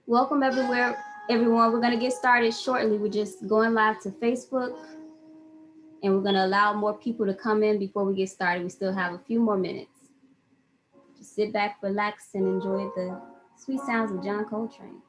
Welcome everyone. We're gonna get started shortly. We're just going live to Facebook and we're gonna allow more people to come in before we get started. We still have a few more minutes. Just sit back, relax, and enjoy the sweet sounds of John Coltrane.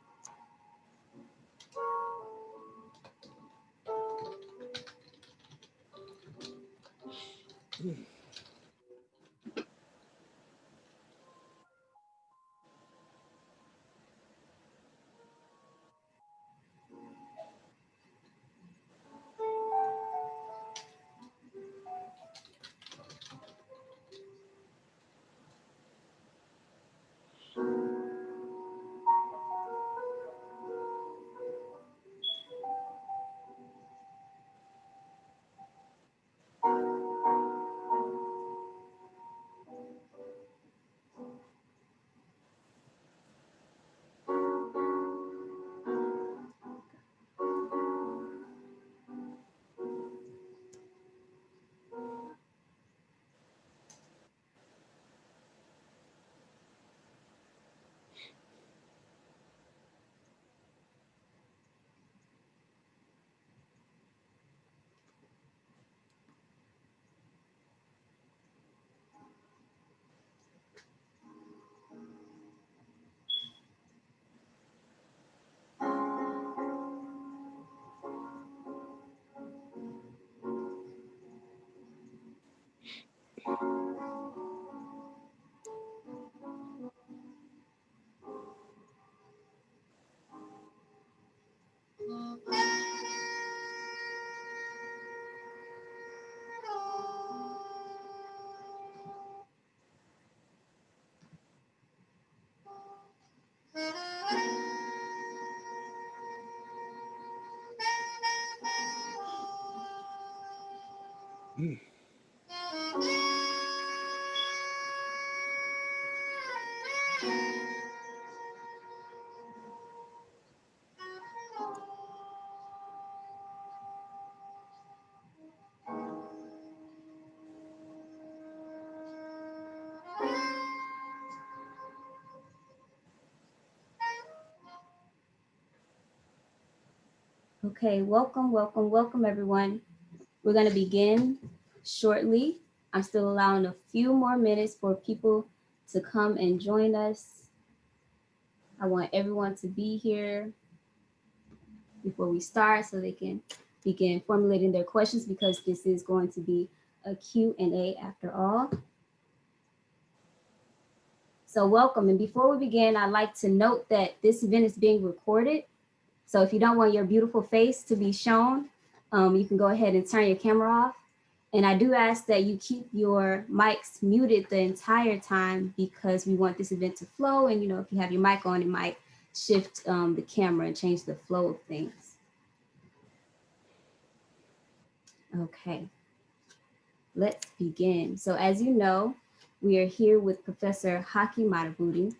Okay, welcome everyone. We're gonna begin shortly. I'm still allowing a few more minutes for people to come and join us. I want everyone to be here before we start so they can begin formulating their questions because this is going to be a Q&A after all. So welcome, and before we begin, I'd like to note that this event is being recorded. So if you don't want your beautiful face to be shown, you can go ahead and turn your camera off. And I do ask that you keep your mics muted the entire time because we want this event to flow. And if you have your mic on, it might shift the camera and change the flow of things. Okay, let's begin. So as you know, we are here with Professor Haki Madhubuti.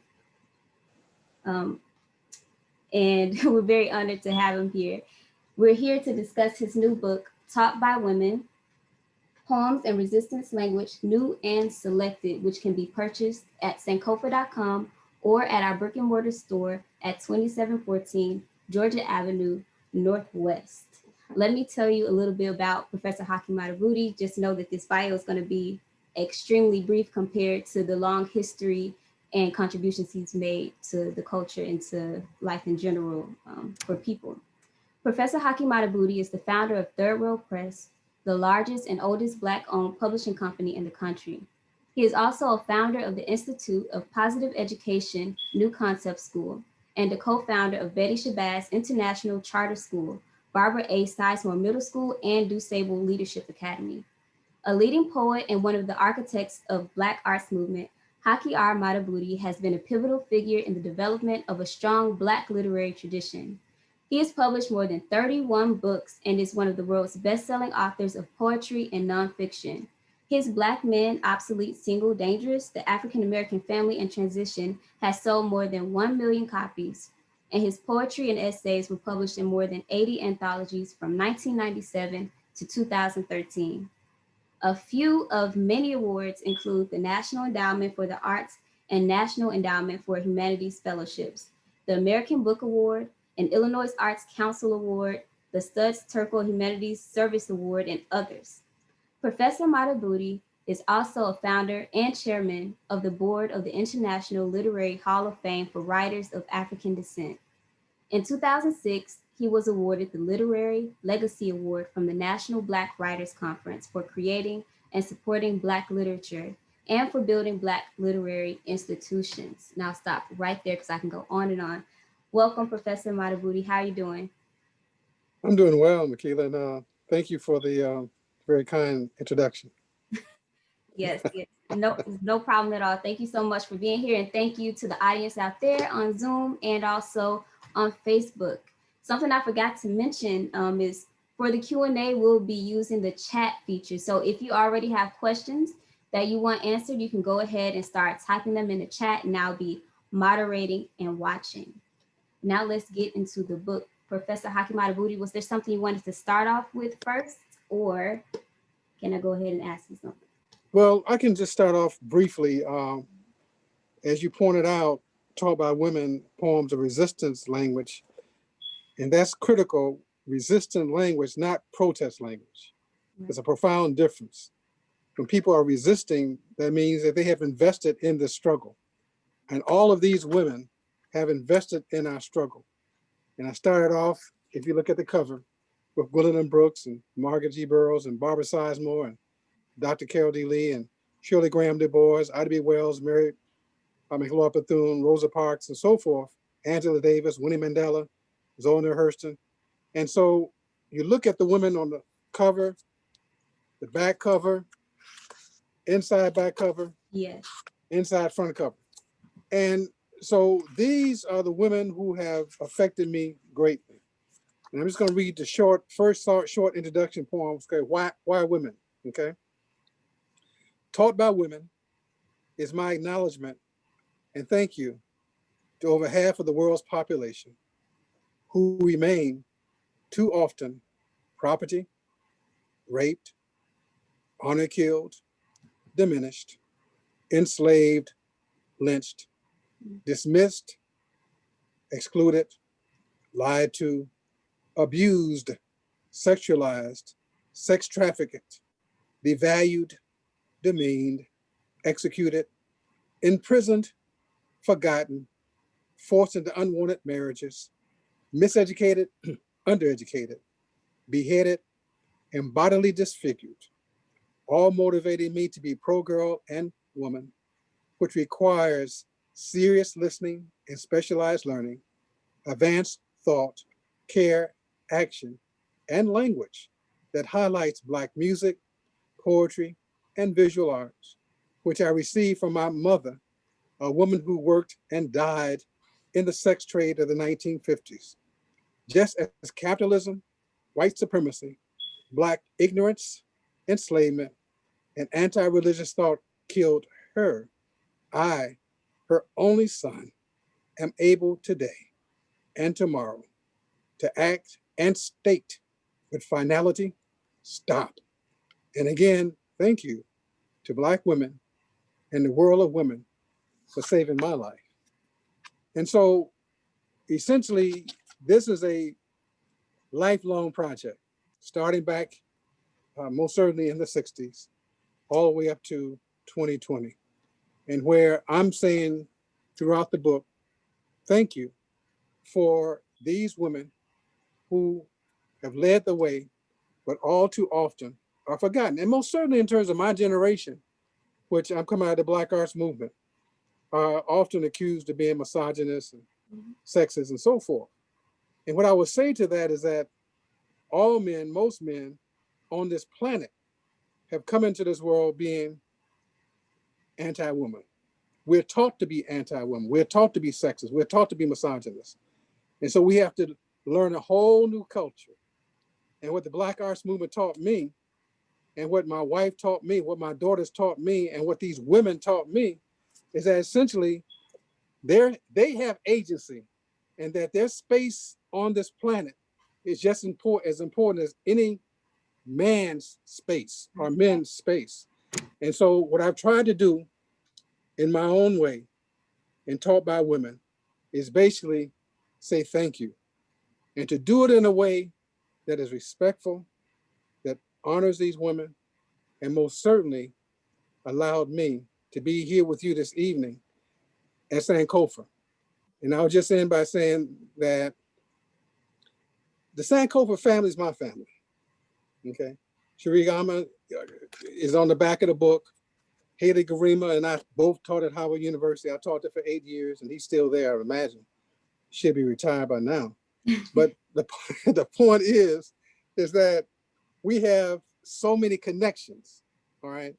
And we're very honored to have him here. We're here to discuss his new book, Taught by Women, Poems and Resistance Language, New and Selected, which can be purchased at sankofa.com or at our brick and mortar store at 2714 Georgia Avenue, Northwest. Let me tell you a little bit about Professor Haki Madhubuti. Just know that this bio is going to be extremely brief compared to the long history and contributions he's made to the culture and to life in general for people. Professor Haki Madhubuti is the founder of Third World Press, the largest and oldest Black-owned publishing company in the country. He is also a founder of the Institute of Positive Education New Concept School and a co-founder of Betty Shabazz International Charter School, Barbara A. Sizemore Middle School, and DuSable Leadership Academy. A leading poet and one of the architects of Black arts movement, Haki Madhubuti has been a pivotal figure in the development of a strong Black literary tradition. He has published more than 31 books and is one of the world's best-selling authors of poetry and nonfiction. His Black Men, Obsolete, Single, Dangerous, The African American Family and Transition has sold more than 1 million copies, and his poetry and essays were published in more than 80 anthologies from 1997 to 2013. A few of many awards include the National Endowment for the Arts and National Endowment for Humanities Fellowships, the American Book Award, an Illinois Arts Council Award, the Studs Terkel Humanities Service Award, and others. Professor Madhubuti is also a founder and chairman of the board of the International Literary Hall of Fame for Writers of African Descent. In 2006, he was awarded the Literary Legacy Award from the National Black Writers Conference for creating and supporting Black literature and for building Black literary institutions. Now, I'll stop right there because I can go on and on. Welcome, Professor Madhubuti. How are you doing? I'm doing well, Makila, and thank you for the very kind introduction. Yes, yes. No, no problem at all. Thank you so much for being here. And thank you to the audience out there on Zoom and also on Facebook. Something I forgot to mention is for the Q&A, we'll be using the chat feature. So if you already have questions that you want answered, you can go ahead and start typing them in the chat and I'll be moderating and watching. Now let's get into the book. Professor Haki Madhubuti, was there something you wanted to start off with first, or can I go ahead and ask you something? Well, I can just start off briefly. As you pointed out, Taught by Women, Poems of Resistance language, and that's critical. Resistant language, not protest language. There's a profound difference. When people are resisting, that means that they have invested in the struggle. And all of these women have invested in our struggle. And I started off, if you look at the cover, with Gwendolyn Brooks and Margaret G. Burroughs and Barbara Sizemore and Dr. Carol D. Lee and Shirley Graham Du Bois, Ida B. Wells, Mary McLeod Bethune, Rosa Parks, and so forth, Angela Davis, Winnie Mandela, Zora Neale Hurston. And so you look at the women on the cover, the back cover, inside back cover, Yes. inside front cover. And so these are the women who have affected me greatly. And I'm just going to read the first short introduction poem. Okay, why women? Okay. Taught by Women is my acknowledgement and thank you to over half of the world's population who remain too often property, raped, honor killed, diminished, enslaved, lynched, dismissed, excluded, lied to, abused, sexualized, sex trafficked, devalued, demeaned, executed, imprisoned, forgotten, forced into unwanted marriages, miseducated, undereducated, beheaded, and bodily disfigured, all motivating me to be pro-girl and woman, which requires serious listening and specialized learning, advanced thought, care, action, and language that highlights Black music, poetry, and visual arts, which I received from my mother, a woman who worked and died in the sex trade of the 1950s. Just as capitalism, white supremacy, Black ignorance, enslavement, and anti-religious thought killed her, I, her only son, am able today and tomorrow to act and state with finality, stop. And again, thank you to Black women and the world of women for saving my life. And so essentially, this is a lifelong project, starting back most certainly in the 60s, all the way up to 2020. And where I'm saying throughout the book, thank you for these women who have led the way, but all too often are forgotten. And most certainly in terms of my generation, which I'm coming out of the Black arts movement, are often accused of being misogynist and sexist and so forth. And what I would say to that is that all men, most men on this planet have come into this world being anti-woman. we're taught to be anti-women. We're taught to be sexist. We're taught to be misogynist. And so we have to learn a whole new culture. And what the Black Arts Movement taught me, and what my wife taught me, what my daughters taught me, and what these women taught me is that essentially they have agency, and that their space on this planet is just as important as any man's space or men's space. And so what I've tried to do in my own way and taught by women is basically say thank you, and to do it in a way that is respectful, that honors these women, and most certainly allowed me to be here with you this evening at Sankofa. And I'll just end by saying that the Sankofa family is my family. Okay. Sharigama is on the back of the book. Haley Garima and I both taught at Howard University. I taught there for 8 years, and he's still there, I imagine. Should be retired by now. But the point is that we have so many connections, all right?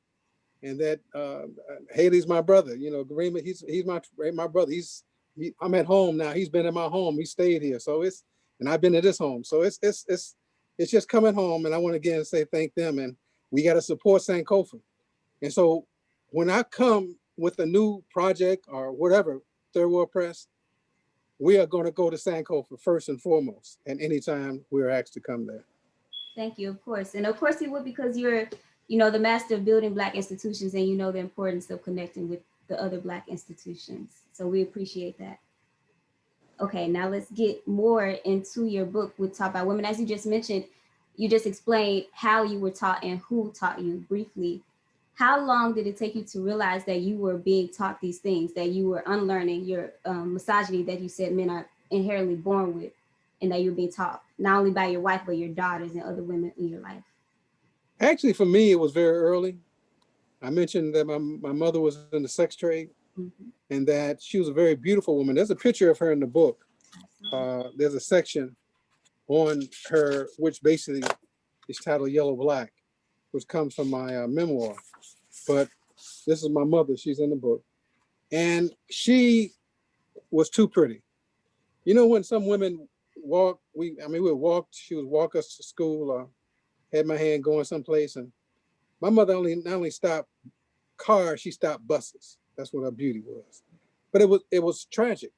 And that Haley's my brother. You know, Garima, he's my brother. I'm at home now. He's been in my home. He stayed here, so and I've been to this home. So it's just coming home. And I want to again say thank them. And we got to support Sankofa. And so when I come with a new project or whatever, Third World Press, we are going to go to Sankofa first and foremost. And anytime we're asked to come there. Thank you, of course. And of course you would, because you're, the master of building Black institutions, and you know the importance of connecting with the other Black institutions. So we appreciate that. Okay, now let's get more into your book with Taught by Women. As you just mentioned, you just explained how you were taught and who taught you briefly. How long did it take you to realize that you were being taught these things, that you were unlearning your misogyny that you said men are inherently born with, and that you're being taught not only by your wife, but your daughters and other women in your life? Actually, for me, it was very early. I mentioned that my mother was in the sex trade, and that she was a very beautiful woman. There's a picture of her in the book. There's a section on her, which basically is titled Yellow Black, which comes from my memoir. But this is my mother. She's in the book. And she was too pretty. You know, when some women walk, we would walk, she would walk us to school or had my hand going someplace. And my mother not only stopped cars, she stopped buses. That's what her beauty was. But it was tragic,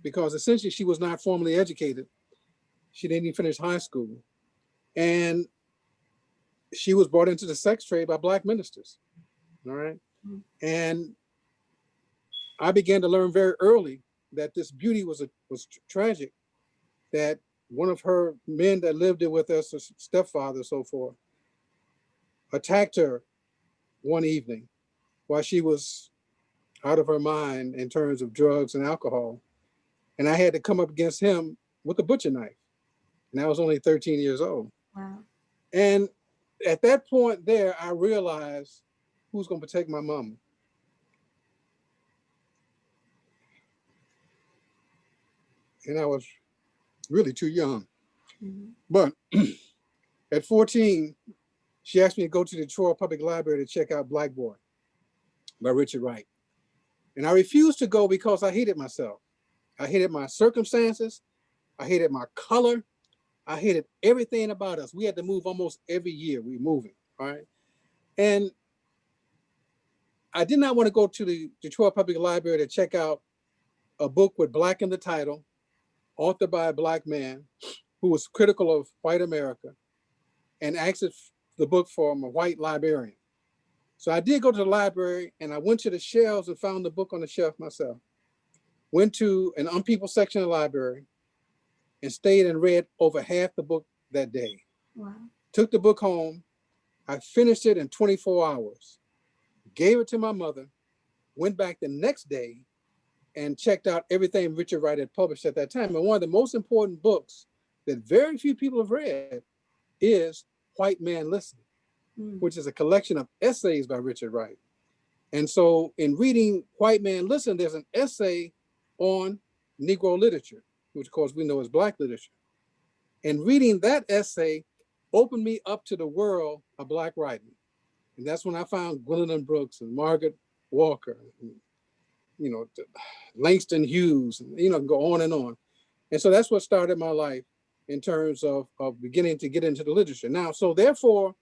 because essentially she was not formally educated. She didn't even finish high school. And she was brought into the sex trade by Black ministers. All right. And I began to learn very early that this beauty was tragic, that one of her men that lived there with us, her stepfather, so forth, attacked her one evening while she was out of her mind in terms of drugs and alcohol. And I had to come up against him with a butcher knife. And I was only 13 years old. Wow. And at that point there, I realized who's going to protect my mama. And I was really too young. But at 14, she asked me to go to the Detroit Public Library to check out Black Boy by Richard Wright. And I refused to go because I hated myself. I hated my circumstances. I hated my color. I hated everything about us. We had to move almost every year. We were moving, right? And I did not want to go to the Detroit Public Library to check out a book with Black in the title, authored by a Black man who was critical of white America, and asked the book from a white librarian. So I did go to the library, and I went to the shelves and found the book on the shelf myself. Went to an unpeopled section of the library and stayed and read over half the book that day. Wow. Took the book home. I finished it in 24 hours, gave it to my mother, went back the next day and checked out everything Richard Wright had published at that time. And one of the most important books that very few people have read is White Man Listen, which is a collection of essays by Richard Wright. And so in reading White Man Listen, there's an essay on Negro literature, which of course we know as Black literature. And reading that essay opened me up to the world of Black writing. And that's when I found Gwendolyn Brooks and Margaret Walker you know, Langston Hughes, you know, go on and on. And so that's what started my life in terms of beginning to get into the literature. Now, so therefore,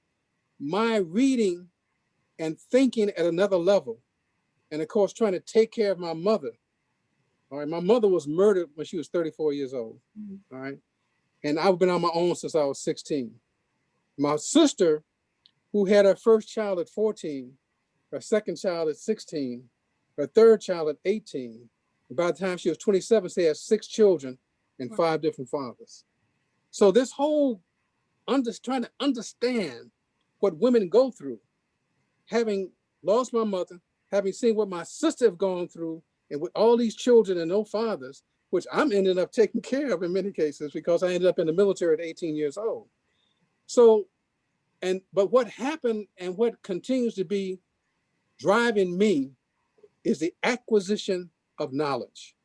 my reading and thinking at another level, and of course, trying to take care of my mother. All right, my mother was murdered when she was 34 years old. All right, and I've been on my own since I was 16. My sister, who had her first child at 14, her second child at 16, her third child at 18. And by the time she was 27, she had 6 children and 5 different fathers. So this whole trying to understand what women go through, having lost my mother, having seen what my sister have gone through, and with all these children and no fathers, which I'm ending up taking care of in many cases because I ended up in the military at 18 years old. So, but what happened and what continues to be driving me is the acquisition of knowledge.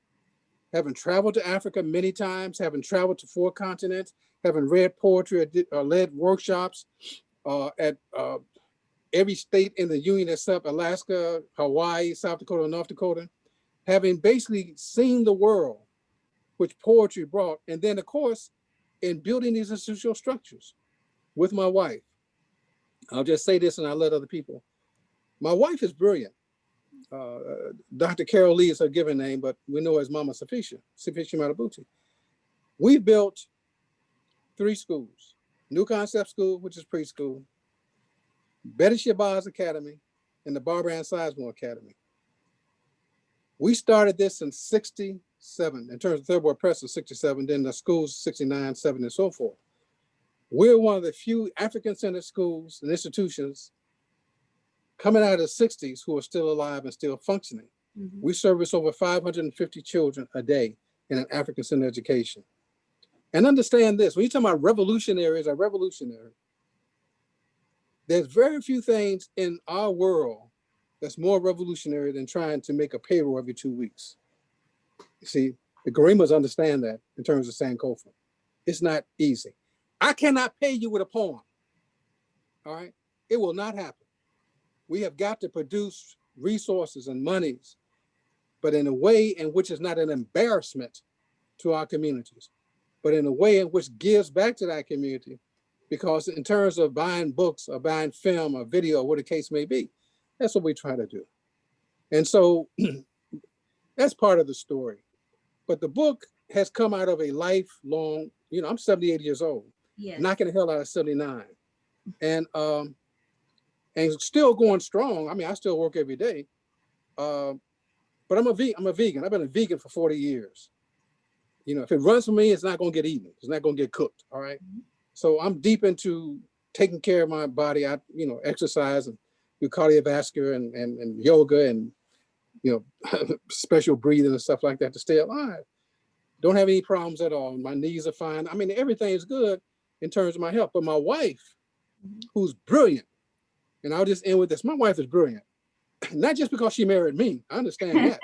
Having traveled to Africa many times, having traveled to 4 continents, having read poetry or led workshops at every state in the Union except Alaska, Hawaii, South Dakota, and North Dakota, having basically seen the world, which poetry brought, and then, of course, in building these institutional structures with my wife. I'll just say this and I'll let other people. My wife is brilliant. Dr. Carol Lee is her given name, but we know her as Mama Safisha Madhubuti. We built 3 schools: New Concept School, which is preschool, Betty Shabazz Academy, and the Barbara Ann Sizemore Academy. We started this in 67, in terms of Third World Press in 67, then the schools 69, 7, and so forth. We're one of the few African-centered schools and institutions coming out of the 60s who are still alive and still functioning. We service over 550 children a day in an African-centered education. And understand this, when you talk about revolutionaries are revolutionary, there's very few things in our world that's more revolutionary than trying to make a payroll every 2 weeks. You see, the Garimas understand that in terms of Sankofa. It's not easy. I cannot pay you with a poem, all right? It will not happen. We have got to produce resources and monies, but in a way in which is not an embarrassment to our communities, but in a way in which gives back to that community. Because in terms of buying books or buying film or video, or what the case may be, that's what we try to do. And so that's part of the story. But the book has come out of a lifelong, you know, I'm 78 years old, yes, knocking the hell out of 79. And still going strong. I mean, I still work every day. But I'm a vegan. I've been a vegan for 40 years. You know, if it runs for me, it's not going to get eaten. It's not going to get cooked. All right. So I'm deep into taking care of my body. I, you know, exercise and do cardiovascular and yoga and, you know, special breathing and stuff like that to stay alive. Don't have any problems at all. My knees are fine. I mean, everything is good in terms of my health. But my wife, who's brilliant, and I'll just end with this. My wife is brilliant, not just because she married me. I understand that.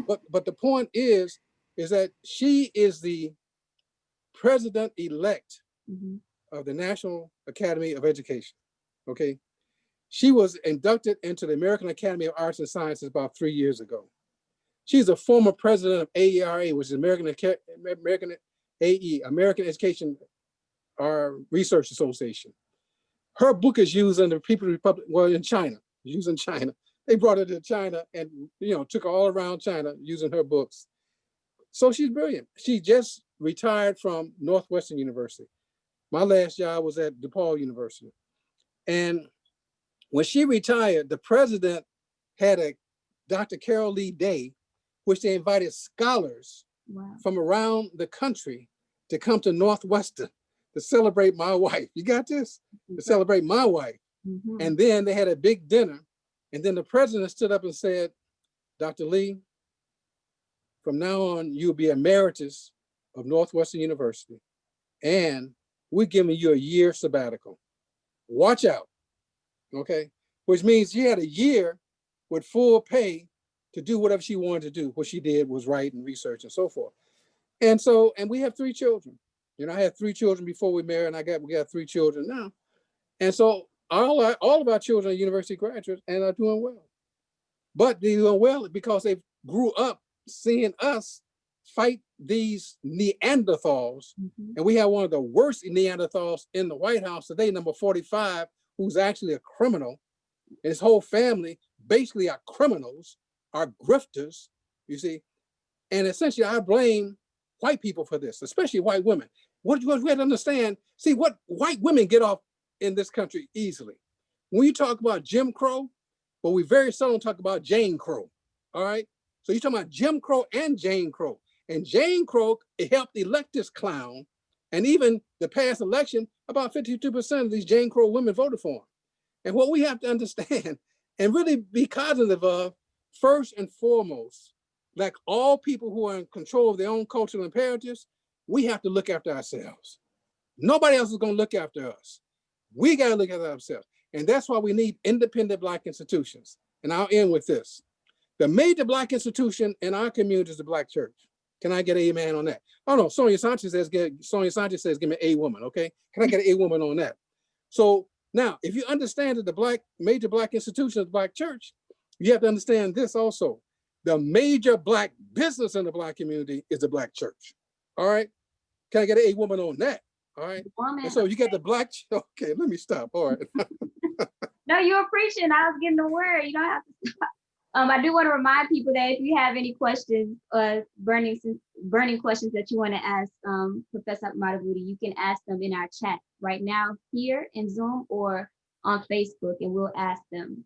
but the point is that she is the president-elect of the National Academy of Education, okay? She was inducted into the American Academy of Arts and Sciences about 3 years ago. She's a former president of AERA, which is American Education Research Association. Her book is used in the People's Republic, well, in China, used in China. They brought her to China and, you know, took her all around China using her books. So she's brilliant. She just retired from Northwestern University. My last job was at DePaul University. And when she retired, the president had a Dr. Carol Lee Day, which they invited scholars from around the country to come to Northwestern to celebrate my wife. You got this? To celebrate my wife. And then they had a big dinner. And then the president stood up and said, Dr. Lee, from now on, you'll be emeritus of Northwestern University. And we're giving you a year sabbatical. Watch out, okay? Which means she had a year with full pay to do whatever she wanted to do. What she did was write and research and so forth. And so, and we have 3 children. You know, I had 3 children before we married, and we got 3 children now. And so all of our children are university graduates and are doing well. but they do well because they grew up seeing us fight these Neanderthals. Mhm. And we have one of the worst Neanderthals in the White House today, number 45, who's actually a criminal. And his whole family basically are criminals, are grifters, you see. And essentially, I blame white people for this, especially white women. What you have to understand, see what white women get off in this country easily. When you talk about Jim Crow, but we very seldom talk about Jane Crow. All right. So you're talking about Jim Crow and Jane Crow. And Jane Crow, it helped elect this clown. And even the past election, about 52% of these Jane Crow women voted for him. And what we have to understand and really be cognizant of, first and foremost, like all people who are in control of their own cultural imperatives, we have to look after ourselves. Nobody else is going to look after us. We got to look after ourselves. And that's why we need independent Black institutions. And I'll end with this. The major Black institution in our community is the Black church. Can I get an amen on that? Oh no, Sonia Sanchez says, give me a woman, okay? Can I get an a woman on that? So now, if you understand that the major Black institution is the Black church, you have to understand this also. The major Black business in the Black community is the Black church. All right? Can I get a woman on that? All right? Woman. And so you get the Black, okay, let me stop. All right. No, you were preaching. I was getting the word. You don't have to stop. I do want to remind people that if you have any questions, burning questions that you want to ask Professor Madhubuti, you can ask them in our chat right now here in Zoom or on Facebook, and we'll ask them.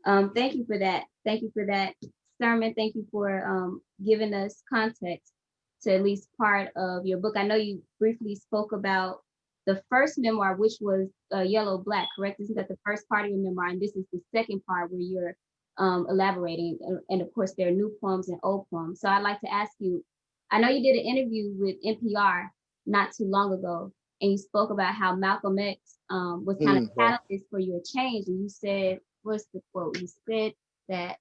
Thank you for that. Thank you for that sermon. Thank you for giving us context to at least part of your book. I know you briefly spoke about the first memoir, which was Yellow Black, correct? Isn't that the first part of your memoir? And this is the second part where you're elaborating. And of course, there are new poems and old poems. So I'd like to ask you, I know you did an interview with NPR not too long ago, and you spoke about how Malcolm X was kind of catalyst for your change. And you said, what's the quote? You said that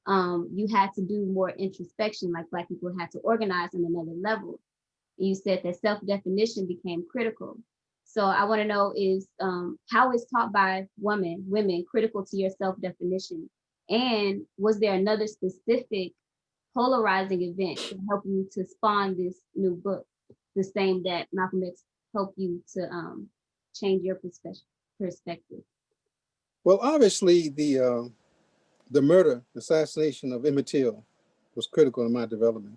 you had to do more introspection, like Black people had to organize on another level. You said that self-definition became critical. So I want to know is how is taught by women critical to your self-definition? And was there another specific polarizing event to help you to spawn this new book, the same that Malcolm X helped you to change your perspective? Well, obviously, the murder, assassination of Emmett Till was critical in my development.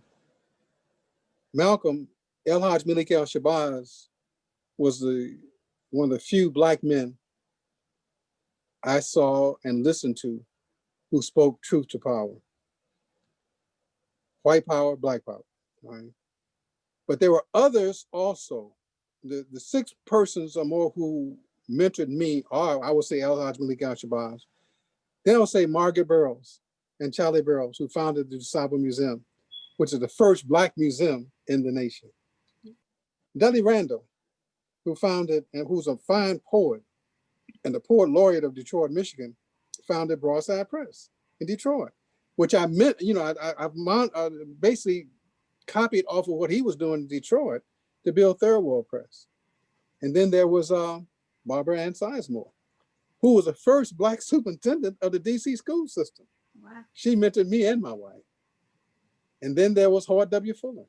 Malcolm, El Haj Malik El Shabazz, was one of the few Black men I saw and listened to who spoke truth to power. White power, Black power. Right? But there were others also. The six persons or more who mentored me are, I would say, El Haj Malik El Shabazz. Then I would say Margaret Burroughs and Charlie Burroughs, who founded the DuSable Museum, which is the first Black museum in the nation. Dudley Randall, who founded and who's a fine poet and the poet laureate of Detroit, Michigan, founded Broadside Press in Detroit, which I meant, I basically copied off of what he was doing in Detroit to build Third World Press. And then there was Barbara Ann Sizemore, who was the first Black superintendent of the DC school system. Wow. She mentored me and my wife. And then there was Howard W. Fuller,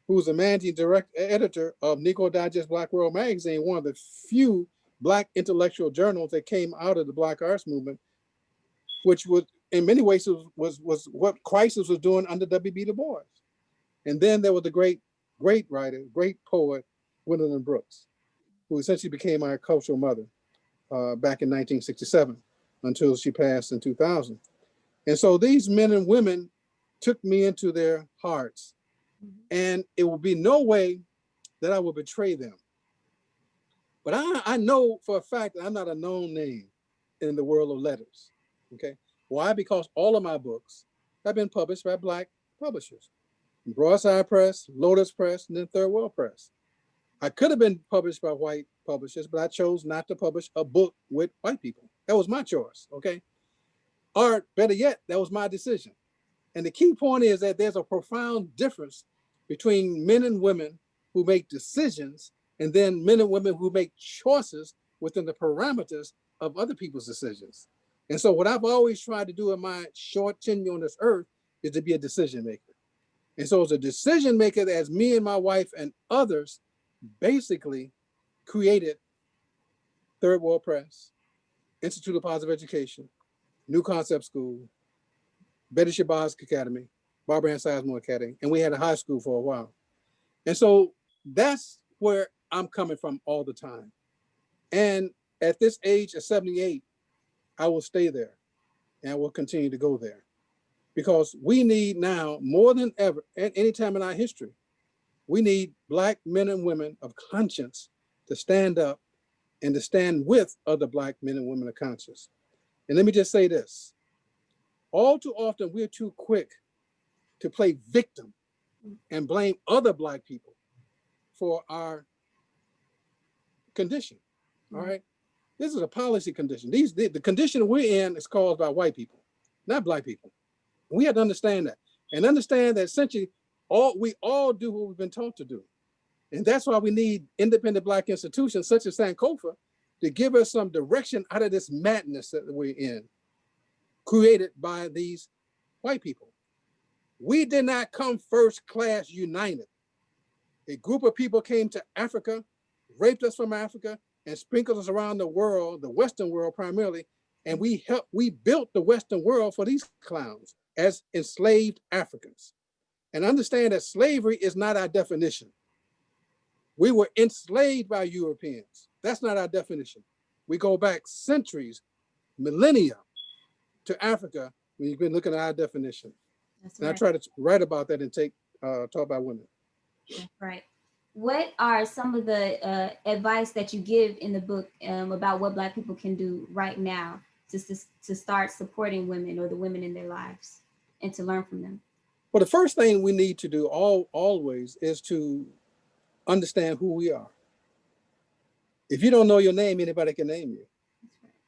who was the managing editor of Negro Digest Black World Magazine, one of the few Black intellectual journals that came out of the Black arts movement, which was in many ways was what Crisis was doing under W.B. Du Bois. And then there was the great writer, great poet, Gwendolyn Brooks, who essentially became our cultural mother back in 1967 until she passed in 2000. And so these men and women took me into their hearts. And it will be no way that I will betray them. But I know for a fact that I'm not a known name in the world of letters. Okay. Why? Because all of my books have been published by Black publishers. Broadside Press, Lotus Press, and then Third World Press. I could have been published by white publishers, but I chose not to publish a book with white people. That was my choice. Okay. Or better yet, that was my decision. And the key point is that there's a profound difference between men and women who make decisions and then men and women who make choices within the parameters of other people's decisions. And so what I've always tried to do in my short tenure on this earth is to be a decision maker. And so as a decision maker, as me and my wife and others basically created Third World Press, Institute of Positive Education, New Concept School, Betty Shabazz Academy, Barbara Ann Sizemore Academy, and we had a high school for a while. And so that's where I'm coming from all the time. And at this age of 78, I will stay there and I will continue to go there because we need now more than ever at any time in our history, we need Black men and women of conscience to stand up and to stand with other Black men and women of conscience. And let me just say this, all too often we're too quick to play victim and blame other Black people for our condition, all right? This is a policy condition. The condition we're in is caused by white people, not Black people. We have to understand that and understand that essentially we all do what we've been taught to do. And that's why we need independent Black institutions such as Sankofa to give us some direction out of this madness that we're in, created by these white people. We did not come first class united. A group of people came to Africa, raped us from Africa, and sprinkled us around the world, the Western world primarily, and we built the Western world for these clowns as enslaved Africans. And understand that slavery is not our definition. We were enslaved by Europeans. That's not our definition. We go back centuries, millennia to Africa when you've been looking at our definition. That's and right. I try to write about that and talk about women. That's right. What are some of the advice that you give in the book about what Black people can do right now to start supporting women or the women in their lives and to learn from them? Well, the first thing we need to do always is to understand who we are. If you don't know your name, anybody can name you.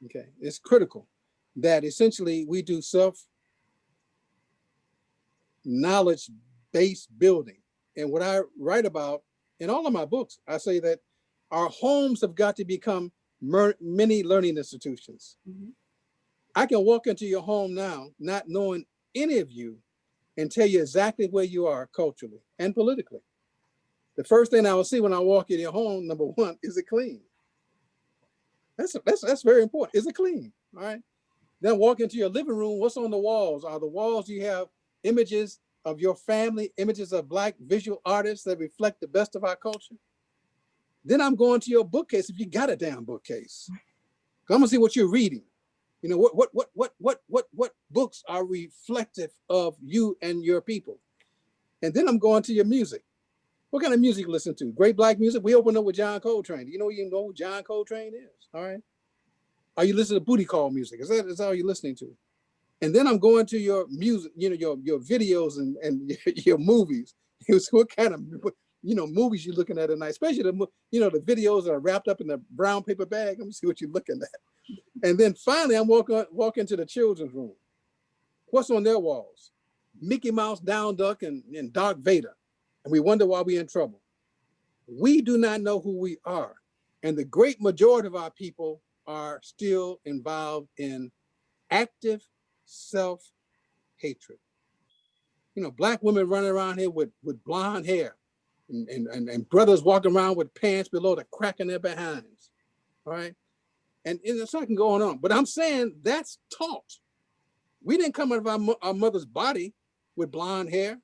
Okay, it's critical that essentially we do self-knowledge-based building. And what I write about in all of my books, I say that our homes have got to become many learning institutions. Mm-hmm. I can walk into your home now, not knowing any of you, and tell you exactly where you are culturally and politically. The first thing I will see when I walk in your home, number one, is it clean? That's very important. Is it clean? All right. Then walk into your living room. What's on the walls? Are the walls you have images of your family, images of Black visual artists that reflect the best of our culture? Then I'm going to your bookcase if you got a damn bookcase. I'm gonna see what you're reading. You know, what books are reflective of you and your people? And then I'm going to your music. What kind of music you listen to? Great Black music. We open up with John Coltrane. Do you know who John Coltrane is? All right. Are you listening to booty call music? Is that all you're listening to? And then I'm going to your music, your videos and your movies. What kind of movies you're looking at tonight, especially the videos that are wrapped up in the brown paper bag. Let me see what you're looking at. And then finally, I'm walking to the children's room. What's on their walls? Mickey Mouse, Donald Duck, and Darth Vader. And we wonder why we're in trouble. We do not know who we are. And the great majority of our people are still involved in active self-hatred. Black women running around here with blonde hair and brothers walking around with pants below the crack in their behinds. All right. And it's not going on. But I'm saying that's taught. We didn't come out of our mother's body with blonde hair.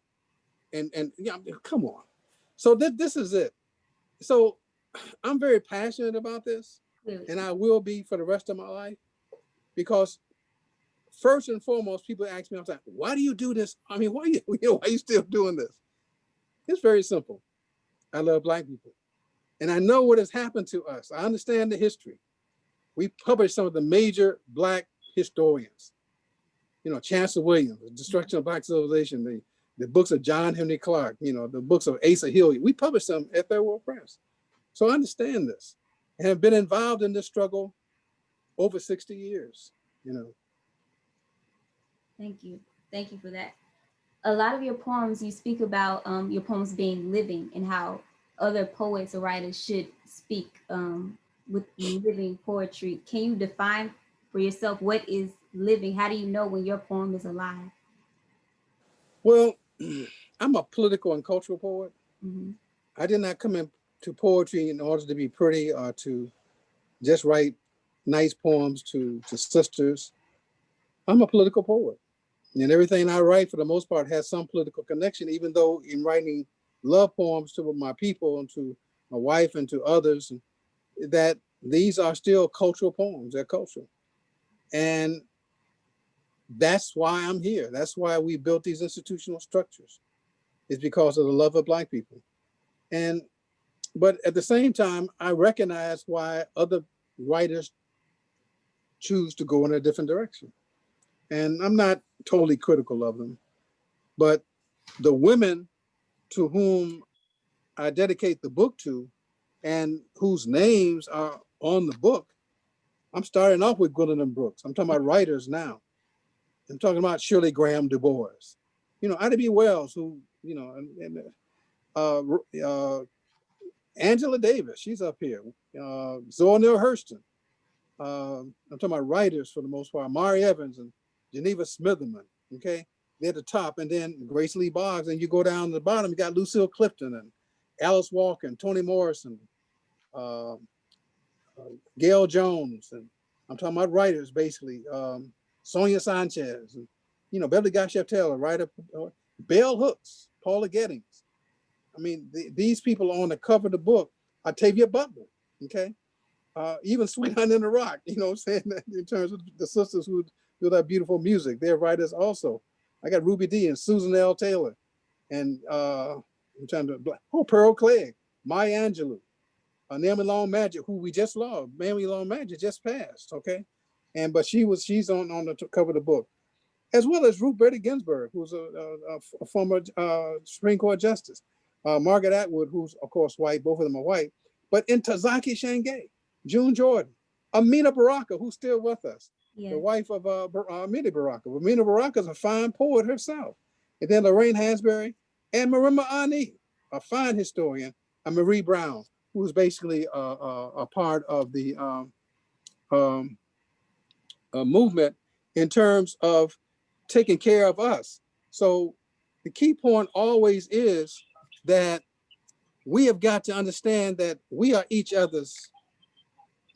And come on. So this is it. So I'm very passionate about this, and I will be for the rest of my life, because first and foremost, people ask me, I'm like, why do you do this? I mean, why are you still doing this? It's very simple. I love Black people, and I know what has happened to us. I understand the history. We published some of the major Black historians. Chancellor Williams, The Destruction of Black Civilization, the books of John Henry Clark, the books of Asa Hilliard. We published them at Third World Press. So I understand this and have been involved in this struggle over 60 years, Thank you. Thank you for that. A lot of your poems, you speak about your poems being living and how other poets or writers should speak with living poetry. Can you define for yourself what is living? How do you know when your poem is alive? Well, I'm a political and cultural poet. Mm-hmm. I did not come into poetry in order to be pretty or to just write nice poems to sisters. I'm a political poet. And everything I write, for the most part, has some political connection, even though in writing love poems to my people and to my wife and to others, that these are still cultural poems. They're cultural. And that's why I'm here. That's why we built these institutional structures. It's because of the love of Black people. And but at the same time, I recognize why other writers choose to go in a different direction. And I'm not totally critical of them, but the women to whom I dedicate the book to and whose names are on the book, I'm starting off with Gwendolyn Brooks. I'm talking about writers now. I'm talking about Shirley Graham Du Bois. Ida B. Wells, who, uh, uh, Angela Davis, she's up here. Zora Neale Hurston. I'm talking about writers for the most part. Mari Evans and Geneva Smitherman. Okay, they're at the top, and then Grace Lee Boggs, and you go down to the bottom. You got Lucille Clifton and Alice Walker and Toni Morrison, uh, Gail Jones, and I'm talking about writers basically. Sonia Sanchez, and Beverly Gottschalk Taylor, writer, Bell Hooks, Paula Gettings. I mean, these people on the cover of the book. Octavia Butler. Okay, even Sweetheart in the Rock, what I'm saying, in terms of the sisters who do that beautiful music. They're writers also. I got Ruby Dee and Susan L. Taylor, and I'm trying to, Pearl Clegg, Maya Angelou, Naomi Long Magic, who we just lost. Naomi Long Magic just passed, okay? But she's on the cover of the book, as well as Ruth Bader Ginsburg, who's a former Supreme Court Justice. Margaret Atwood, who's, of course, white. Both of them are white. But in Tazaki Shange, June Jordan, Amina Baraka, who's still with us, Yeah. the wife of Amina Baraka. Amina Baraka is a fine poet herself. And then Lorraine Hansberry and Marima Ani, a fine historian, and Marie Brown, who's basically a part of the um, movement in terms of taking care of us. So the key point always is that we have got to understand that we are each other's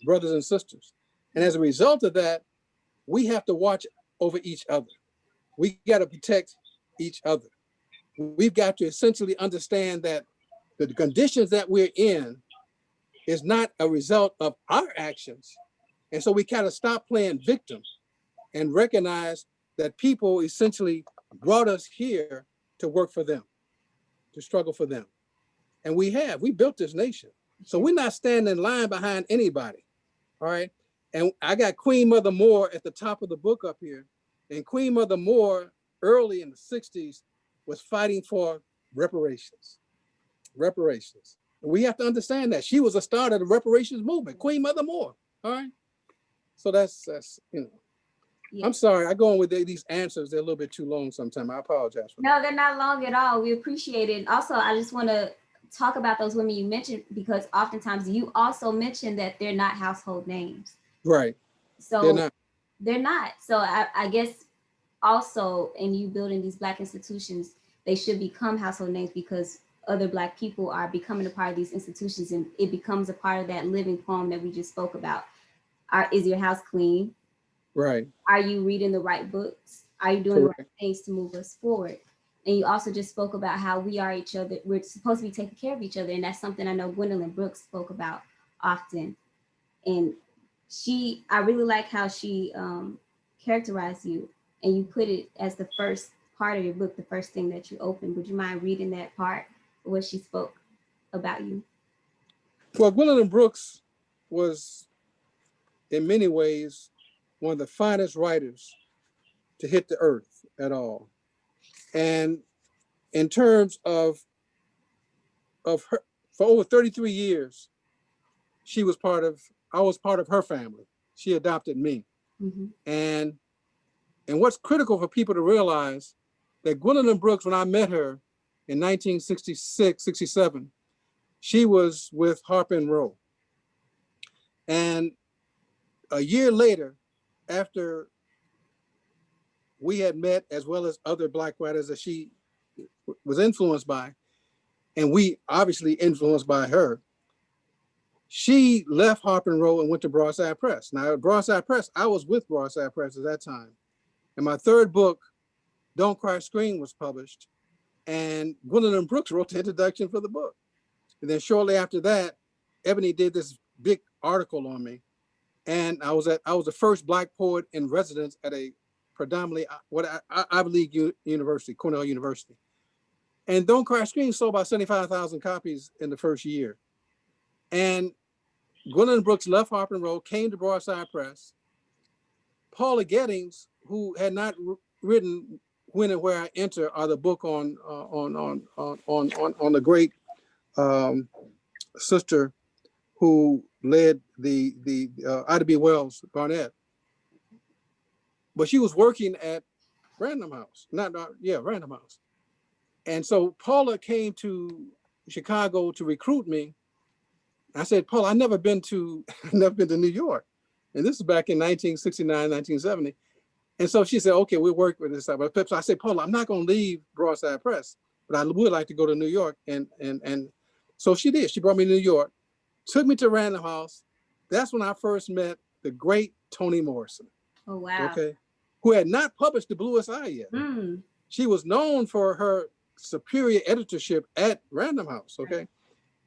brothers and sisters. And as a result of that, we have to watch over each other. We got to protect each other. We've got to essentially understand that the conditions that we're in is not a result of our actions. And so we kind of stop playing victim and recognize that people essentially brought us here to work for them, to struggle for them. And we built this nation. So we're not standing in line behind anybody. All right. And I got Queen Mother Moore at the top of the book up here. And Queen Mother Moore, early in the 60s, was fighting for reparations. Reparations. And we have to understand that she was a starter of the reparations movement, Queen Mother Moore. All right. So that's Yeah. I'm sorry, I go on with these answers. They're a little bit too long sometimes. I apologize for that. No, they're not long at all. We appreciate it. Also, I just want to talk about those women you mentioned, because oftentimes you also mentioned that they're not household names. Right. So They're not. they're not. So I guess also in you building these Black institutions, they should become household names, because other Black people are becoming a part of these institutions, and it becomes a part of that living poem that we just spoke about. Is your house clean? Right. Are you reading the right books? Are you doing the right Correct. things to move us forward? And you also just spoke about how we are each other. We're supposed to be taking care of each other. And that's something I know Gwendolyn Brooks spoke about often. And I really like how she characterized you, and you put it as the first part of your book, the first thing that you opened. Would you mind reading that part where she spoke about you? Well, Gwendolyn Brooks was, in many ways, one of the finest writers to hit the earth at all. And in terms of her, for over 33 years, I was part of her family. She adopted me. Mm-hmm. And what's critical for people to realize that Gwendolyn Brooks, when I met her in 1966, 67, she was with Harper and Row. And a year later, after we had met, as well as other Black writers that she was influenced by, and we obviously influenced by her. She left Harper and Row and went to Broadside Press. Now, at Broadside Press, I was with Broadside Press at that time. And my third book, Don't Cry Scream, was published. And Gwendolyn Brooks wrote the introduction for the book. And then shortly after that, Ebony did this big article on me. And I was the first Black poet in residence at a predominantly Ivy League university, Cornell University. And Don't Cry Scream sold about 75,000 copies in the first year. And Gwendolyn Brooks left Harper and Row, came to Broadside Press. Paula Gettings, who had not written When and Where I Enter, or the book on the great sister who led the Ida B. Wells Barnett. But she was working at Random House, Random House. And so Paula came to Chicago to recruit me. I said, Paula, I've never been to New York. And this is back in 1969, 1970. And so she said, okay, we'll work with this. But I said, Paula, I'm not going to leave Broadside Press, but I would like to go to New York. And so she did. She brought me to New York, took me to Random House. That's when I first met the great Toni Morrison. Oh, wow. Okay. Who had not published The Bluest Eye yet. Mm. She was known for her superior editorship at Random House. Okay.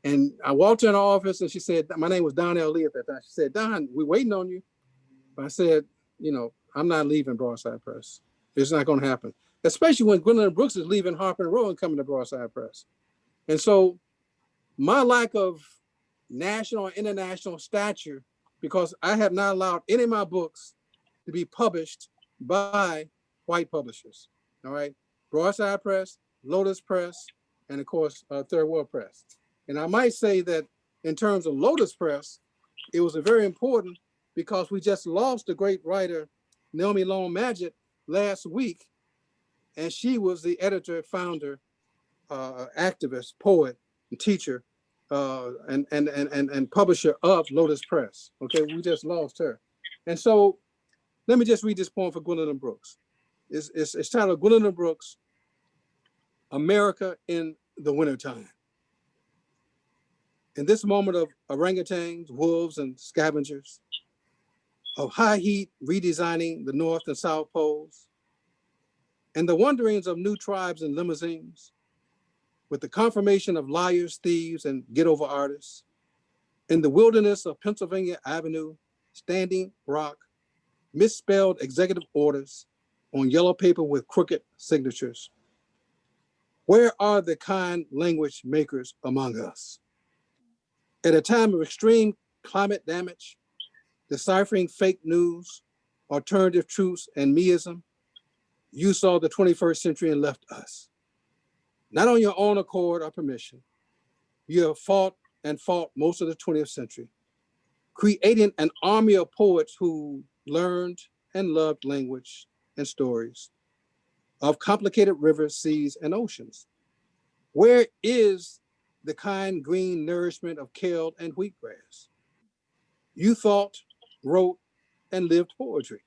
And I walked in her office and she said, my name was Donnell Lee at that time. She said, Don, we're waiting on you. But I said, I'm not leaving Broadside Press. It's not going to happen. Especially when Gwendolyn Brooks is leaving Harper and Row and coming to Broadside Press. And so my lack of national or international stature, because I have not allowed any of my books to be published by white publishers. All right. Broadside Press, Lotus Press, and of course, Third World Press. And I might say that in terms of Lotus Press, it was very important because we just lost the great writer, Naomi Long Madgett, last week. And she was the editor, founder, activist, poet, and teacher, and publisher of Lotus Press. Okay, we just lost her. And so let me just read this poem for Gwendolyn Brooks. It's titled Gwendolyn Brooks, America in the Wintertime. In this moment of orangutans, wolves, and scavengers, of high heat redesigning the North and South poles, and the wanderings of new tribes and limousines, with the confirmation of liars, thieves, and get-over artists, in the wilderness of Pennsylvania Avenue, standing rock, misspelled executive orders on yellow paper with crooked signatures. Where are the kind language makers among us? At a time of extreme climate damage, deciphering fake news, alternative truths, and meism, you saw the 21st century and left us. Not on your own accord or permission, you have fought and fought most of the 20th century, creating an army of poets who learned and loved language and stories of complicated rivers, seas, and oceans. Where is the kind green nourishment of kale and wheatgrass? You thought, wrote, and lived poetry,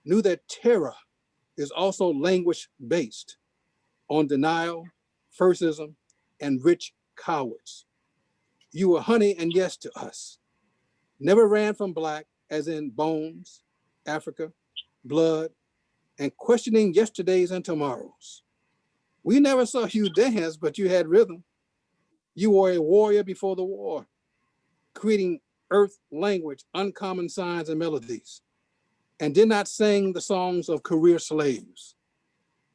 knew that terror is also language-based on denial, firstism, and rich cowards. You were honey and yes to us. Never ran from Black, as in bones, Africa, blood, and questioning yesterdays and tomorrows. We never saw you dance, but you had rhythm. You were a warrior before the war, creating earth language, uncommon signs and melodies, and did not sing the songs of career slaves.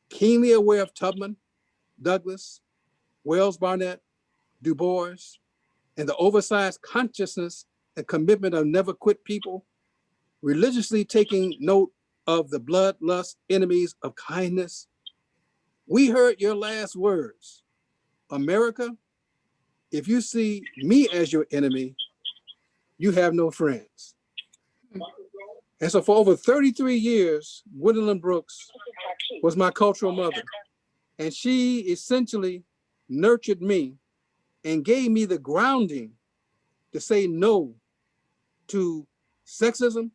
Keenly aware of Tubman, Douglass, Wells Barnett, Du Bois, and the oversized consciousness and commitment of never quit people, religiously taking note of the bloodlust enemies of kindness. We heard your last words. America, if you see me as your enemy, you have no friends. And so for over 33 years, Gwendolyn Brooks was my cultural mother. And she essentially nurtured me and gave me the grounding to say no to sexism,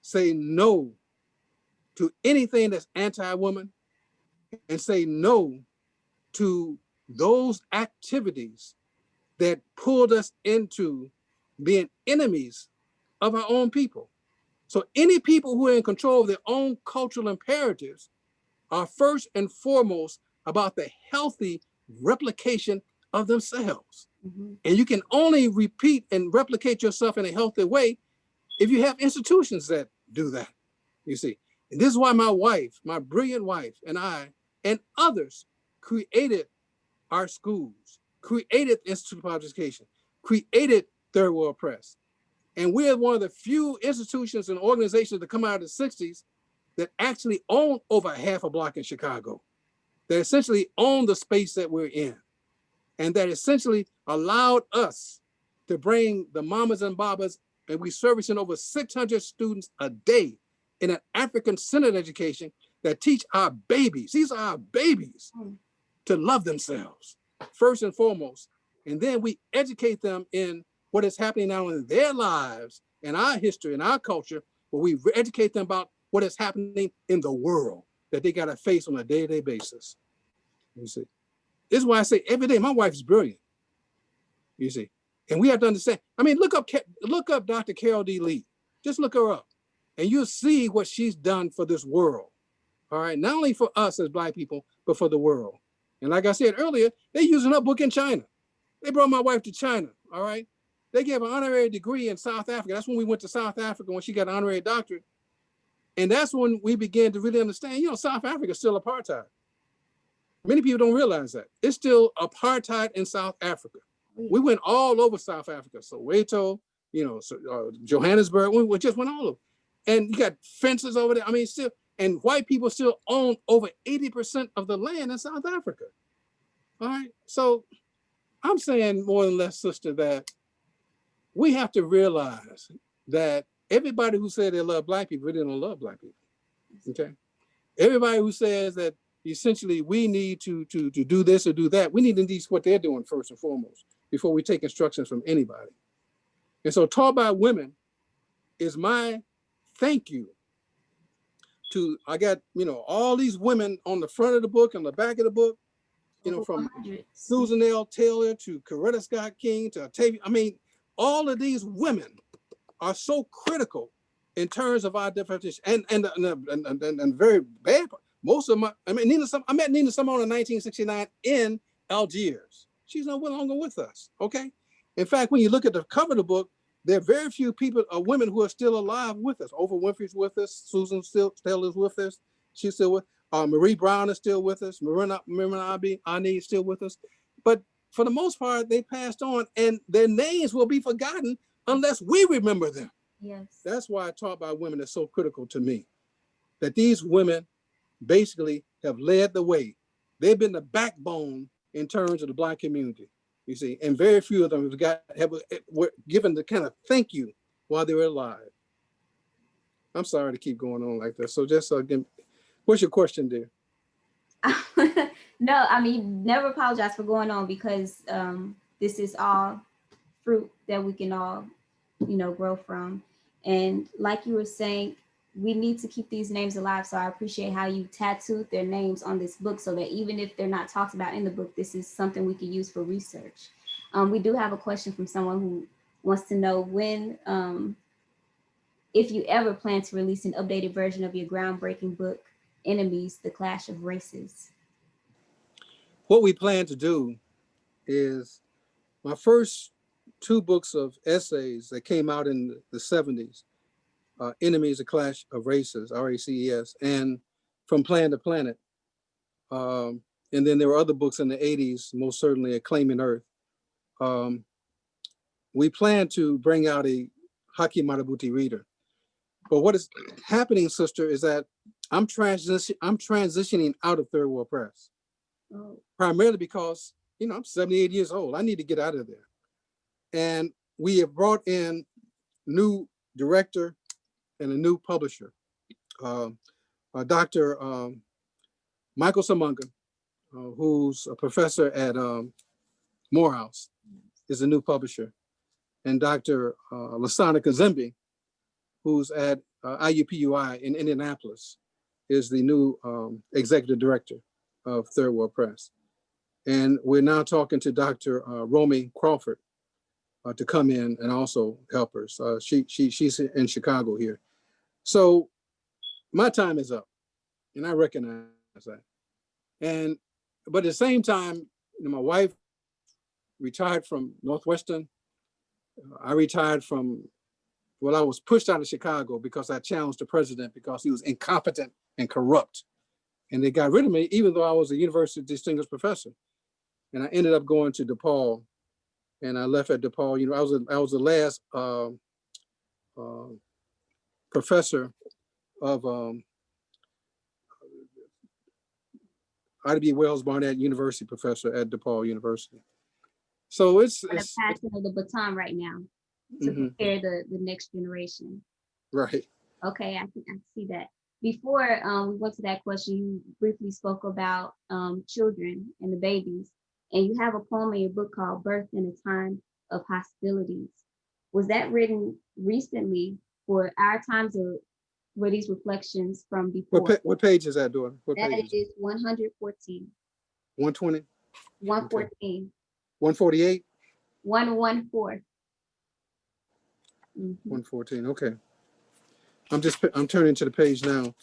say no to anything that's anti-woman and say no to those activities that pulled us into being enemies of our own people. So any people who are in control of their own cultural imperatives are first and foremost about the healthy replication of themselves. Mm-hmm. And you can only repeat and replicate yourself in a healthy way if you have institutions that do that, you see. And this is why my wife, my brilliant wife, and I, and others created our schools, created the Institute of Public Education, created Third World Press. And we're one of the few institutions and organizations that come out of the 60s that actually own over half a block in Chicago, that essentially own the space that we're in, and that essentially allowed us to bring the mamas and babas, and we servicing over 600 students a day in an African-centered education that teach our babies, these are our babies, to love themselves, first and foremost. And then we educate them in what is happening now in their lives, in our history, in our culture, where we educate them about what is happening in the world that they got to face on a day-to-day basis. You see, this is why I say every day, my wife is brilliant, you see. And we have to understand, I mean, look up Dr. Carol D. Lee. Just look her up and you'll see what she's done for this world. All right, not only for us as Black people, but for the world. And like I said earlier, they're using her book in China. They brought my wife to China, all right? They gave an honorary degree in South Africa. That's when we went to South Africa, when she got an honorary doctorate. And that's when we began to really understand, you know, South Africa is still apartheid. Many people don't realize that. It's still apartheid in South Africa. We went all over South Africa. Soweto, you know, Johannesburg, we just went all over. And you got fences over there. I mean, still, and white people still own over 80% of the land in South Africa. All right. So I'm saying more or less, sister, that we have to realize that everybody who said they love Black people, they don't love Black people. Okay. Everybody who says that essentially we need to do this or do that, we need to do what they're doing first and foremost before we take instructions from anybody. And so Taught by Women is my thank you to, I got, you know, all these women on the front of the book and the back of the book, you know, from Susan L. Taylor to Coretta Scott King to Octavia. I mean, all of these women are so critical in terms of our definition, and very bad. Most of my, I mean, I met Nina Simone in 1969 in Algiers. She's no longer with us. Okay. In fact, when you look at the cover of the book, there are very few people, women who are still alive with us. Oprah Winfrey's with us. Susan Taylor's with us. She's still with. Marie Brown is still with us. Marina Ani is still with us. But for the most part, they passed on, and their names will be forgotten unless we remember them. Yes. That's why Taught by Women is so critical to me. That these women basically have led the way. They've been the backbone in terms of the Black community, you see, and very few of them were given the kind of thank you while they were alive. I'm sorry to keep going on like this. So just again, what's your question, dear? No, I mean, never apologize for going on, because this is all fruit that we can all, you know, grow from. And like you were saying, we need to keep these names alive. So I appreciate how you tattooed their names on this book, so that even if they're not talked about in the book, this is something we can use for research. We do have a question from someone who wants to know when, if you ever plan to release an updated version of your groundbreaking book, Enemies, The Clash of Races. What we plan to do is, my first two books of essays that came out in the 70s, Enemies, A Clash of Races, RACES, and From Planet to Planet. And then there were other books in the 80s, most certainly A Claiming Earth. We plan to bring out a Haki Madhubuti reader. But what is happening, sister, is that I'm transitioning out of Third World Press. Oh. Primarily because, you know, I'm 78 years old. I need to get out of there. And we have brought in new director and a new publisher, Dr. Michael Samunga, who's a professor at Morehouse, is a new publisher, and Dr. Lasana Kazembe, who's at IUPUI in Indianapolis. is the new executive director of Third World Press. And we're now talking to Dr. Romy Crawford to come in and also help us. She's in Chicago here. So my time is up, and I recognize that. And but at the same time, my wife retired from Northwestern. I retired from, well, I was pushed out of Chicago because I challenged the president because he was incompetent and corrupt. And they got rid of me, even though I was a university distinguished professor. And I ended up going to DePaul, and I left at DePaul. I was the last professor of Ida B. Wells Barnett University professor at DePaul University. So it's the passing of the baton right now to prepare the next generation. Right. Okay, I see that. Before we went to that question, you briefly spoke about children and the babies, and you have a poem in your book called "Birth in a Time of Hostilities." Was that written recently for our times, or were these reflections from before? What page is that, daughter? What that page is 114. 120? 114. 148? 114. 114. Okay. I'm turning to the page now.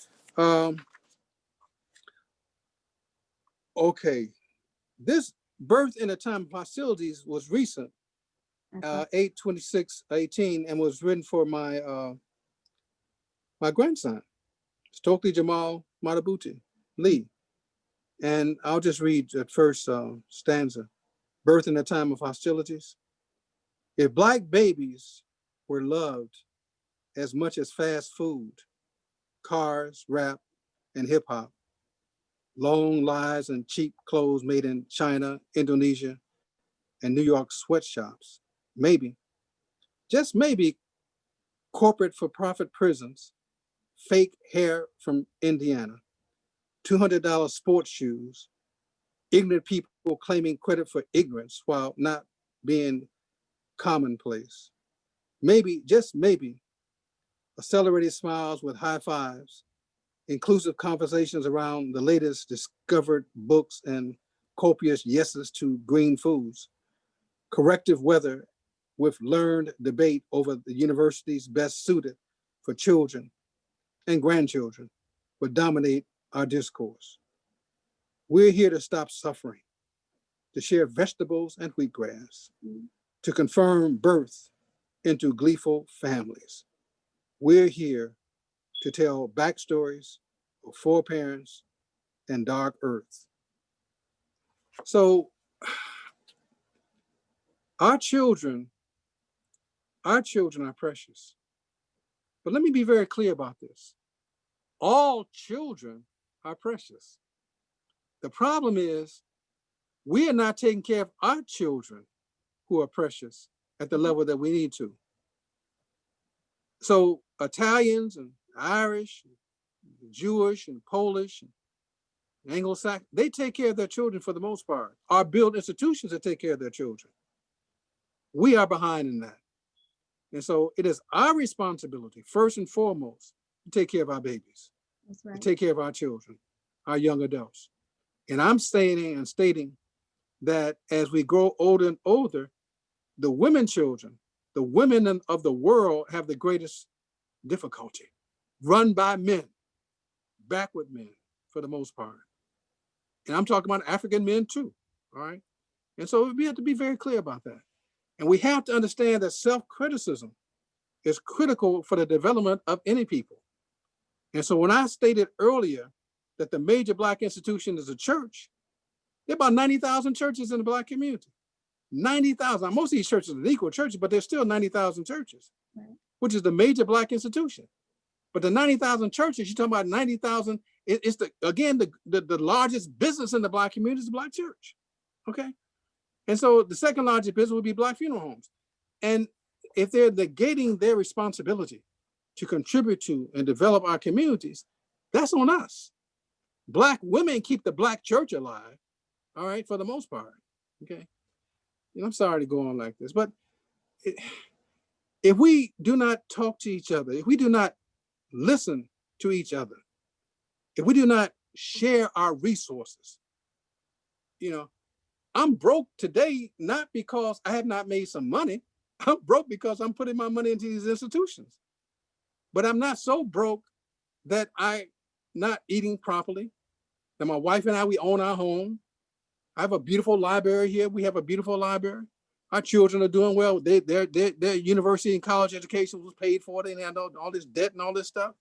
Okay. This birth in a time of hostilities was recent, 8/26/18, and was written for my my grandson, Stokely Jamal Madhubuti Lee. And I'll just read the first stanza. Birth in a time of hostilities. If Black babies were loved as much as fast food, cars, rap, and hip hop, long lives and cheap clothes made in China, Indonesia, and New York sweatshops, maybe, just maybe, corporate for-profit prisons, fake hair from Indiana, $200 sports shoes, ignorant people claiming credit for ignorance while not being commonplace. Maybe, just maybe, accelerated smiles with high fives, inclusive conversations around the latest discovered books and copious yeses to green foods, corrective weather with learned debate over the universities best suited for children and grandchildren would dominate our discourse. We're here to stop suffering, to share vegetables and wheatgrass, to confirm birth into gleeful families. We're here to tell backstories of foreparents and dark earth. So our children are precious. But let me be very clear about this. All children are precious. The problem is we are not taking care of our children who are precious at the level that we need to. So Italians and Irish, and Jewish and Polish and Anglo-Saxon, they take care of their children for the most part, or build institutions that take care of their children. We are behind in that. And so it is our responsibility, first and foremost, to take care of our babies. That's right. To take care of our children, our young adults. And I'm stating that as we grow older and older, the women children, the women of the world have the greatest difficulty, run by men, backward men for the most part. And I'm talking about African men too, all right? And so we have to be very clear about that. And we have to understand that self-criticism is critical for the development of any people. And so when I stated earlier that the major Black institution is a church, there are about 90,000 churches in the Black community. 90,000. Now, most of these churches are equal churches, but there's still 90,000 churches, right, which is the major Black institution. But the 90,000 churches, you're talking about 90,000, it's the largest business in the Black community is the Black church, okay? And so the second largest business would be Black funeral homes. And if they're negating their responsibility to contribute to and develop our communities, that's on us. Black women keep the Black church alive, all right, for the most part, okay? I'm sorry to go on like this, but if we do not talk to each other, if we do not listen to each other, if we do not share our resources, you know, I'm broke today, not because I have not made some money. I'm broke because I'm putting my money into these institutions. But I'm not so broke that I not eating properly. And my wife and I, we own our home. I have a beautiful library here. We have a beautiful library. Our children are doing well. Their university and college education was paid for. They had all this debt and all this stuff.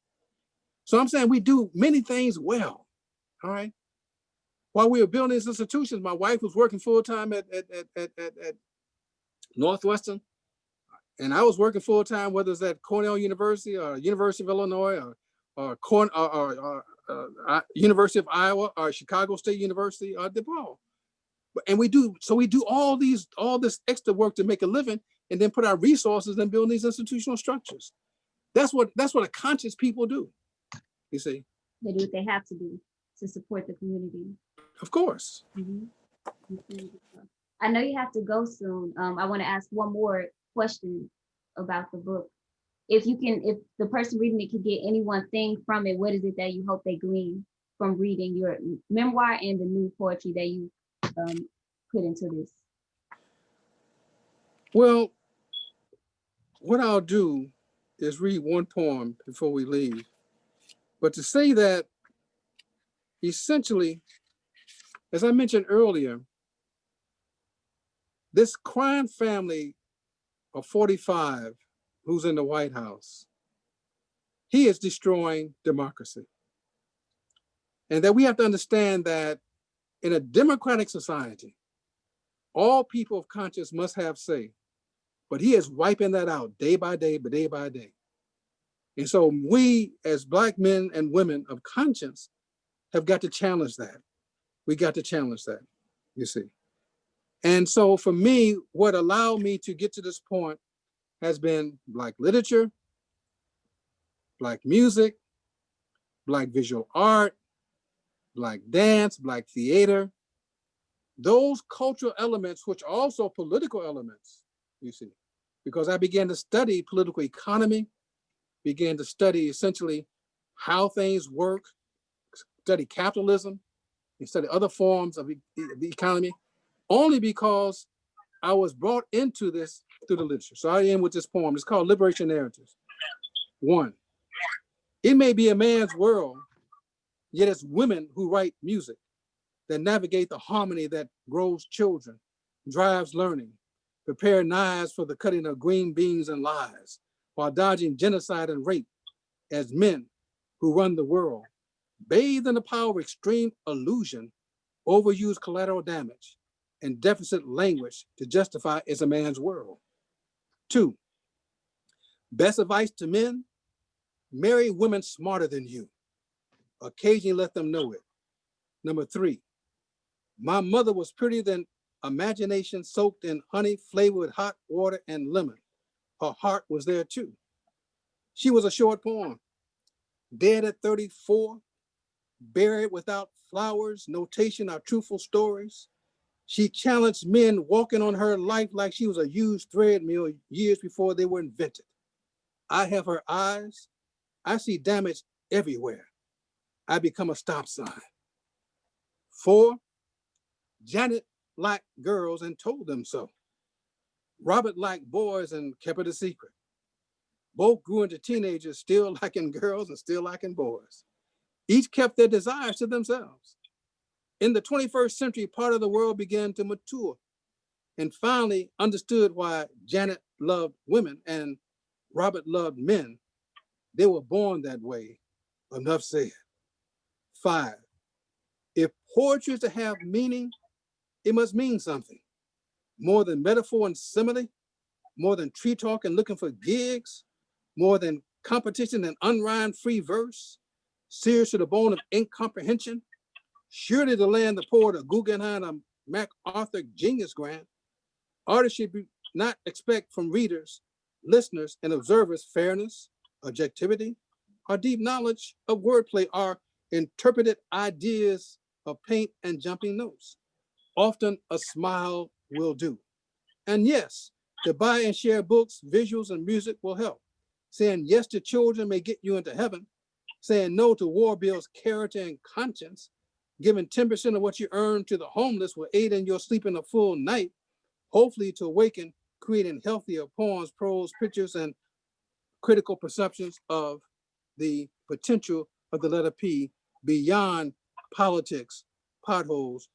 So I'm saying we do many things well. All right. While we were building these institutions, my wife was working full time at Northwestern, and I was working full time, whether it's at Cornell University or University of Illinois or University of Iowa or Chicago State University or DePaul. And we do all this extra work to make a living, and then put our resources in building these institutional structures. That's what a conscious people do. You see, they do what they have to do to support the community. Of course. Mm-hmm. I know you have to go soon. I want to ask one more question about the book. If the person reading it could get any one thing from it, what is it that you hope they glean from reading your memoir and the new poetry that you put into this? Well, what I'll do is read one poem before we leave. But to say that, essentially, as I mentioned earlier, this crime family of 45 who's in the White House, he is destroying democracy. And that we have to understand that in a democratic society, all people of conscience must have say, but he is wiping that out day by day, but day by day. And so we, as Black men and women of conscience, have got to challenge that. We got to challenge that, you see. And so for me, what allowed me to get to this point has been Black literature, Black music, Black visual art, Black dance, Black theater, those cultural elements, which are also political elements, you see, because I began to study political economy, began to study essentially how things work, study capitalism, and study other forms of the economy, only because I was brought into this through the literature. So I end with this poem. It's called Liberation Narratives. 1, it may be a man's world, yet it's women who write music, that navigate the harmony that grows children, drives learning, prepare knives for the cutting of green beans and lies, while dodging genocide and rape, as men who run the world, bathed in the power of extreme illusion, overuse collateral damage, and deficit language to justify it's a man's world. 2, best advice to men, marry women smarter than you. Occasionally let them know it. 3, my mother was prettier than imagination soaked in honey flavored with hot water and lemon. Her heart was there too. She was a short poem, dead at 34, buried without flowers, notation of truthful stories. She challenged men walking on her life like she was a used thread mill years before they were invented. I have her eyes. I see damage everywhere. I become a stop sign. 4, Janet liked girls and told them so. Robert liked boys and kept it a secret. Both grew into teenagers, still liking girls and still liking boys. Each kept their desires to themselves. In the 21st century, part of the world began to mature and finally understood why Janet loved women and Robert loved men. They were born that way. Enough said. 5, if poetry is to have meaning, it must mean something. More than metaphor and simile, more than tree talk and looking for gigs, more than competition and unrhymed free verse, serious to the bone of incomprehension. Surely to land the poet a Guggenheim or MacArthur Genius Grant, artists should not expect from readers, listeners, and observers fairness, objectivity, or deep knowledge of wordplay, or interpreted ideas of paint and jumping notes. Often a smile will do. And yes, to buy and share books, visuals, and music will help. Saying yes to children may get you into heaven, saying no to war builds character and conscience. Giving 10% of what you earn to the homeless will aid in your sleeping a full night, hopefully to awaken, creating healthier poems, prose, pictures, and critical perceptions of the potential of the letter P beyond politics, potholes,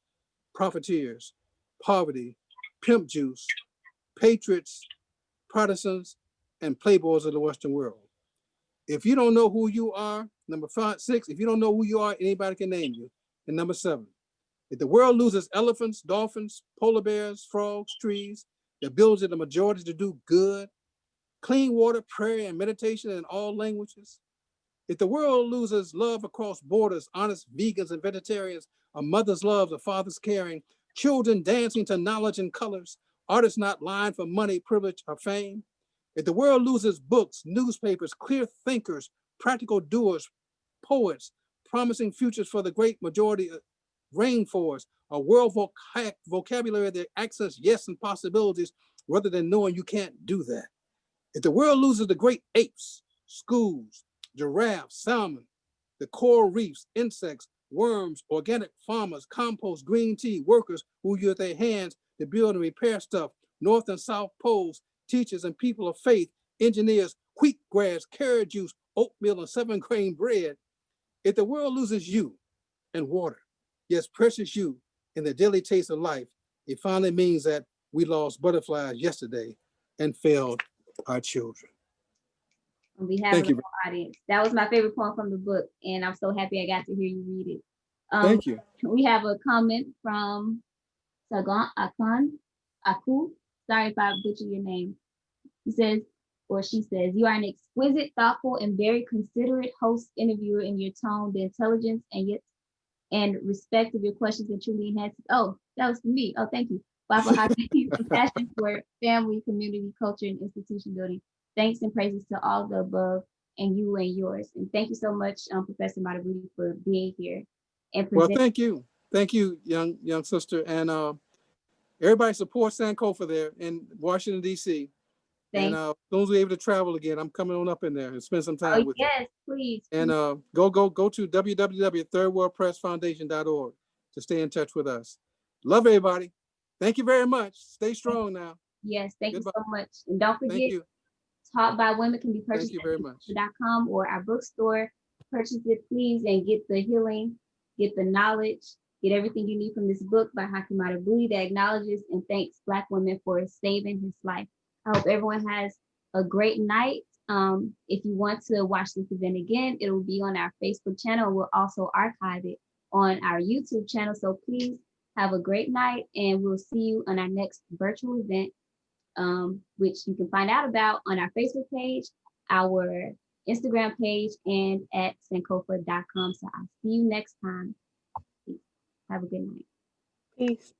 profiteers, poverty, pimp juice, patriots, Protestants, and playboys of the Western world. If you don't know who you are, number 6, if you don't know who you are, anybody can name you. And number 7, if the world loses elephants, dolphins, polar bears, frogs, trees, the ability of the majority to do good, clean water, prayer, and meditation in all languages, if the world loses love across borders, honest vegans and vegetarians, a mother's love, a father's caring, children dancing to knowledge and colors, artists not lying for money, privilege, or fame, if the world loses books, newspapers, clear thinkers, practical doers, poets, promising futures for the great majority of rainforests, a world vocabulary that access yes and possibilities rather than knowing you can't do that. If the world loses the great apes, schools, giraffes, salmon, the coral reefs, insects, worms, organic farmers, compost, green tea, workers who use their hands to build and repair stuff, North and South poles, teachers and people of faith, engineers, wheatgrass, carrot juice, oatmeal, and 7-grain bread. If the world loses you and water, yes, precious you in the daily taste of life, it finally means that we lost butterflies yesterday and failed our children. On behalf of Thank the you. whole audience. That was my favorite poem from the book, and I'm so happy I got to hear you read it. Thank you. We have a comment from Sagan Aku. Sorry if I butcher your name. He says, or she says, you are an exquisite, thoughtful, and very considerate host, interviewer in your tone, the intelligence and respect of your questions and truly enhances. Oh, that was for me. Oh, thank you. Baba Haki's compassion for family, community, culture, and institution building. Thanks and praises to all the above and you and yours. And thank you so much, Professor Madhubuti, for being here and Well, presenting. thank you, young sister, and everybody support Sankofa there in Washington D.C. And as soon as we're able to travel again, I'm coming on up in there and spend some time with you. Yes, please. And go to www.thirdworldpressfoundation.org to stay in touch with us. Love everybody. Thank you very much. Stay strong now. Yes, thank you so much. And don't forget, thank you. Taught by Women can be purchased Thank you very much. .com or our bookstore. Purchase it, please, and get the healing, get the knowledge, get everything you need from this book by Haki Madhubuti that acknowledges and thanks Black women for saving his life. I hope everyone has a great night. If you want to watch this event again, it will be on our Facebook channel. We'll also archive it on our YouTube channel. So please have a great night, and we'll see you on our next virtual event, which you can find out about on our Facebook page, our Instagram page, and at sankofa.com. So I'll see you next time. Peace. Have a good night. Peace.